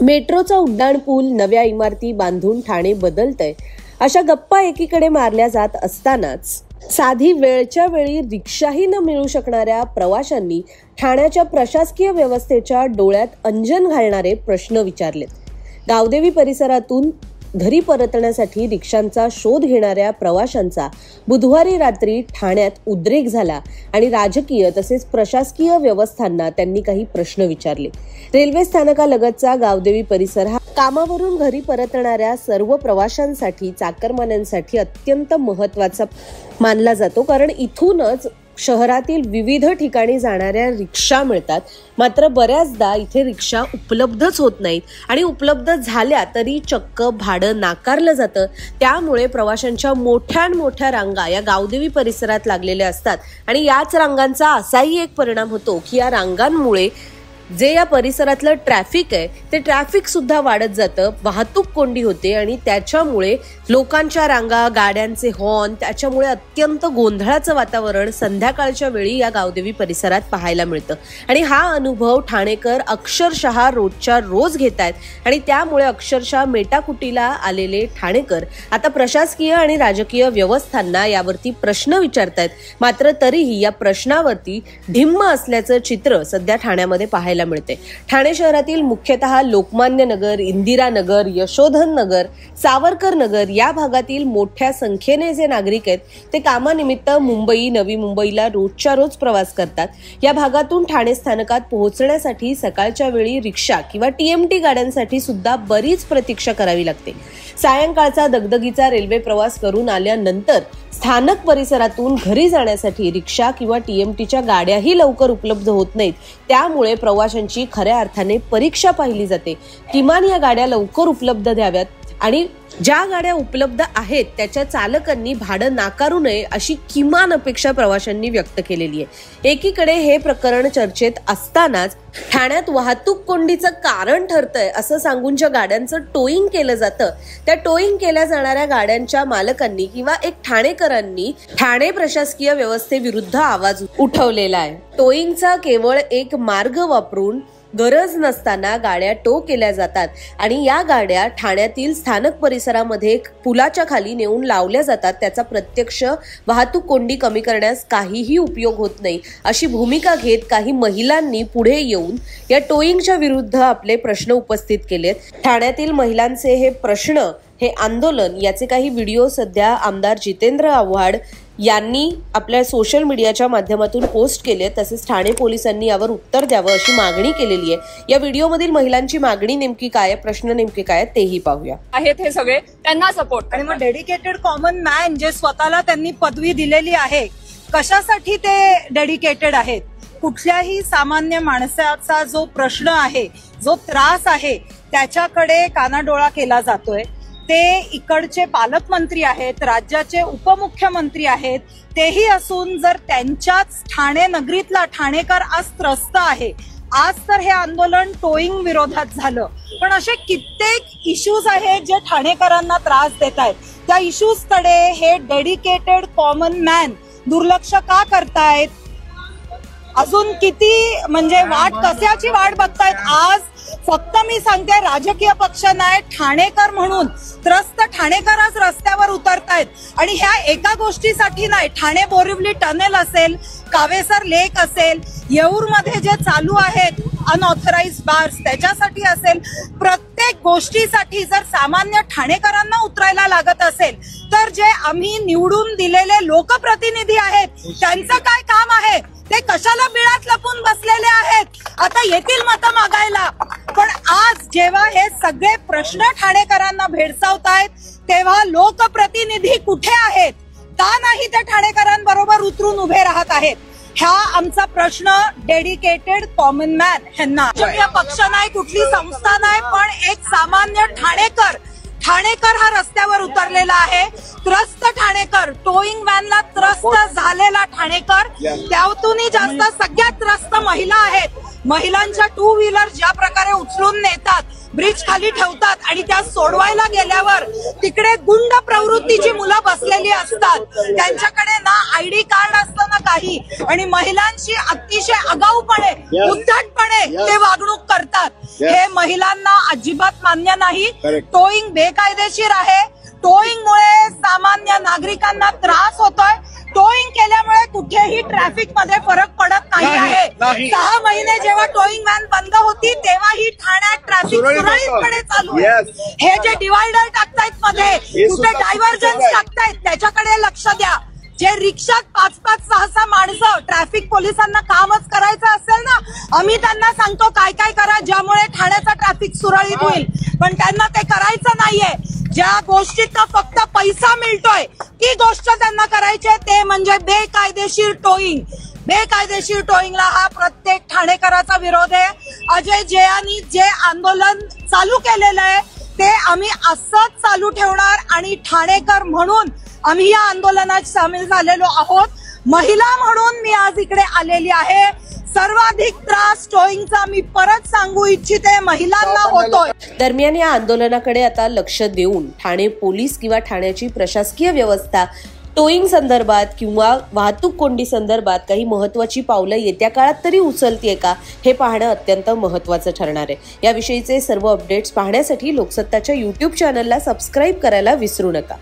मेट्रोचा उड्डाण पूल, नव्या इमारती बांधून ठाणे बदलतंय, अशा गप्पा एकीकडे मारल्या जात असतानाच साधी वेळच्या वेळी रिक्षाही न मिळू शकणाऱ्या प्रवाशांनी ठाण्याच्या प्रशासकीय व्यवस्थेच्या डोळ्यात अंजन घालणारे प्रश्न विचारलेत. गावदेवी परिसरातून घरी परतण्यासाठी रिक्षांचा शोध घेणाऱ्या प्रवाशांचा बुधवारी रात्री ठाण्यात उद्रेक झाला आणि राजकीय तसेच प्रशासकीय व्यवस्थांना त्यांनी काही प्रश्न विचारले. रेल्वे स्थानकालगतचा गावदेवी परिसर हा कामावरून घरी परतणाऱ्या सर्व प्रवाशांसाठी, चाकरमान्यांसाठी अत्यंत महत्त्वाचा मानला जातो, कारण इथूनच शहरातील विविध ठिकाणी जाणाऱ्या रिक्षा मिळतात. मात्र बऱ्याचदा इथे रिक्षा उपलब्धच होत नाहीत आणि उपलब्ध झाल्या तरी चक्क भाडं नाकारलं जातं. त्यामुळे प्रवाशांच्या मोठ्या रांगा या गावदेवी परिसरात लागलेल्या असतात आणि याच रांगांचा असाही एक परिणाम होतो की या रांगांमुळे जे या परिसरातलं ट्रॅफिक आहे ते ट्रॅफिक सुद्धा वाढत जातं, वाहतूक कोंडी होते आणि त्याच्यामुळे लोकांच्या रांगा, गाड्यांचे हॉर्न, त्याच्यामुळे अत्यंत गोंधळाचं वातावरण संध्याकाळच्या वेळी या गावदेवी परिसरात पाहायला मिळतं. आणि हा अनुभव ठाणेकर अक्षरशः रोजच्या रोज घेत आहेत आणि त्यामुळे अक्षरशः मेटाकुटीला आलेले ठाणेकर आता प्रशासकीय आणि राजकीय व्यवस्थांना यावरती प्रश्न विचारतायत. मात्र तरीही या प्रश्नावरती ढिम्म असल्याचं चित्र सध्या ठाण्यामध्ये पाहायला मिळते. ठाणे शहरातील मुख्यतः लोकमान्य नगर, इंदिरा नगर, यशोधन नगर, सावरकर नगर या भागातील मोठ्या संख्येने जे नागरिक आहेत ते कामानिमित्त मुंबई, नवी मुंबईला रोजच्या रोज प्रवास करतात. या भागातून ठाणे स्थानकात पोहोचण्यासाठी सकाळच्या वेळी रिक्षा किंवा TMT गाड्यांसाठी सुद्धा बरीच प्रतीक्षा करावी लागते. सायंकाळचा दगदगीचा रेल्वे प्रवास करून आल्यानंतर स्थानक परिसरातून घरी जाण्यासाठी रिक्षा किंवा TMTच्या गाड्याही लवकर उपलब्ध होत नाहीत. त्यामुळे प्रवाशांची खऱ्या अर्थाने परीक्षा पाहिली जाते. किमान या गाड्या लवकर उपलब्ध द्याव्यात आणि ज्या गाड्या उपलब्ध आहेत त्याच्या चालकांनी भाडं नाकारू नये अशी किमान अपेक्षा प्रवाशांनी व्यक्त केलेली आहे. एकीकडे हे प्रकरण चर्चेत असतानाच ठाण्यात वाहतूक कोंडीचं कारण ठरतंय असं सांगून ज्या गाड्यांचं टोईंग केलं जातं त्या टोईंग केल्या जाणाऱ्या गाड्यांच्या मालकांनी किंवा एक ठाणेकरांनी ठाणे प्रशासकीय व्यवस्थेविरुद्ध आवाज उठवलेला आहे. टोईंगचा केवळ एक मार्ग वापरून गरज नसताना गाड्या टो केल्या जातात आणि या गाड्या ठाण्यातील स्थानक परिसरामध्ये पुलाच्या खाली नेऊन लावल्या जातात. त्याचा प्रत्यक्ष वाहतूक कोंडी कमी करण्यास काहीही उपयोग होत नाही अशी भूमिका घेत काही महिलांनी पुढे येऊन या टोईंगच्या विरुद्ध आपले प्रश्न उपस्थित केलेत. ठाण्यातील महिलांचे हे प्रश्न, हे आंदोलन, याचे काही व्हिडिओ सध्या आमदार जितेंद्र आव्हाड यांनी आपल्या सोशल मीडियाच्या माध्यमातून पोस्ट केले. तसेच ठाणे पोलिसांनी यावर उत्तर द्यावं अशी मागणी केलेली आहे. या व्हिडिओमधील महिलांची मागणी नेमकी काय, प्रश्न नेमके काय तेही पाहूया. आहेत हे सगळे त्यांना सपोर्ट. आणि मग डेडिकेटेड कॉमन मॅन जे स्वतःला त्यांनी पदवी दिलेली आहे, कशासाठी ते डेडिकेटेड आहेत? कुठल्याही सामान्य माणसाचा जो प्रश्न आहे, जो त्रास आहे, त्याच्याकडे कानाडोळा केला जातोय. ते इकडचे पालकमंत्री आहेत, राज्याचे उपमुख्यमंत्री आहेत, तेही असून जर त्यांच्याच ठाणे नगरीतला ठाणेकर आज त्रस्त आहे. आज तर हे आंदोलन टोईंग विरोधात झालं, पण असे कित्येक इश्यूज आहेत जे ठाणेकरांना त्रास देत आहेत. त्या इश्यूज कडे हे डेडिकेटेड कॉमन मॅन दुर्लक्ष का करतायत? अजून किती म्हणजे कशाची वाट बघतायत? आज फक्त मी सांगते, राजकीय पक्ष नाही, ठाणेकर म्हणून त्रस्त ठाणेकरच रस्त्यावर उतरतायत. आणि ह्या एका गोष्टीसाठी नाही, ठाणे बोरिवली टनेल असेल, कावेसर लेक असेल, येऊरमध्ये जे चालू आहेत अनऑथराइज्ड बार्स त्याच्यासाठी असेल, प्रत्येक गोष्टीसाठी जर सामान्य ठाणेकरांना उतरायला लागत असेल तर जे आम्ही निवडून दिलेले लोकप्रतिनिधी आहेत त्यांचं काय काम आहे? ते कशाला बिळात लपून बसलेले आहेत? आता येतील मतं मागायला. पण आज जेव्हा हे सगळे प्रश्न ठाणेकरांना भेडसावतायत तेव्हा लोकप्रतिनिधी कुठे आहेत? का नाही ते ठाणेकरांबरोबर उतरून उभे राहत आहेत? ह्या आमचा प्रश्न डेडिकेटेड कॉमन मॅन ह्यांना. पक्ष नाही, कुठली संस्था नाही, पण एक सामान्य ठाणेकर हा रस्त्यावर उतरलेला आहे. त्रस्त ठाणेकर, टोईंग व्हॅनला त्रस्त झालेला ठाणेकर. त्यातूनही जास्त सगळ्यात त्रस्त महिला आहेत. महिलांच्या 2 व्हीलर ज्या प्रकारे उचलून नेतात, ब्रिज खाली ठेवतात आणि त्या सोडवायला गेल्यावर तिकडे गुंड प्रवृत्तीची मुलं बसलेली असतात, त्यांच्याकडे ना आयडी कार्ड असतं ना काही, आणि महिलांशी अतिशय आगाऊपणे उद्धटपणे ते वागणूक करतात. हे महिलांना अजिबात मान्य नाही. टोईंग बेकायदेशीर आहे. टोईंग मुळे सामान्य नागरिकांना त्रास होतोय. टोईंग केल्यामुळे कुठेही ट्रॅफिक मध्ये फरक पडत नाही आहे. 6 महिने जेव्हा टोईंग व्हॅन बंद होती तेव्हा ही ठाण्यात ट्रॅफिक सुरळीतपणे चालू आहे. हे जे डिवायडर टाकतायत मध्ये, कुठे डायव्हर्जन्स टाकतायत, त्याच्याकडे लक्ष द्या. जे रिक्षात 5-5, 6-6 माणसं ट्रॅफिक पोलिसांना कामच करायचं असेल ना, आम्ही त्यांना सांगतो काय काय करा ज्यामुळे ठाण्याचा ट्रॅफिक सुरळीत होईल, पण त्यांना ते करायचं नाहीये. ज्या गोष्टीचा फक्त पैसा मिळतोय ती गोष्ट त्यांना करायची आहे, ते म्हणजे बेकायदेशीर टोईंग. बेकायदेशीर टोईंगला हा प्रत्येक ठाणेकराचा विरोध आहे. अजय जयांनी जे आंदोलन चालू केलेलं आहे ते आम्ही असंच चालू ठेवणार आणि ठाणेकर म्हणून आम्ही या आंदोलनात सामील झालेलो आहोत. महिला म्हणून मी आज इकडे आलेली आहे. सर्वाधिक त्रास टोईंगचा मी परत सांगू इच्छिते महिलांना होतोय. दरम्यान या आंदोलनाकडे आता लक्ष देऊन ठाणे पोलीस किंवा ठाण्याची प्रशासकीय व्यवस्था टोईंग संदर्भात किंवा वाहतूक कोंडी संदर्भात काही महत्वाची पावलं येत्या काळात तरी उचलतीये का, हे पाहणं अत्यंत महत्वाचं ठरणार आहे. याविषयीचे सर्व अपडेट्स पाहण्यासाठी लोकसत्ताच्या YouTube चॅनलला सबस्क्राईब करायला विसरू नका.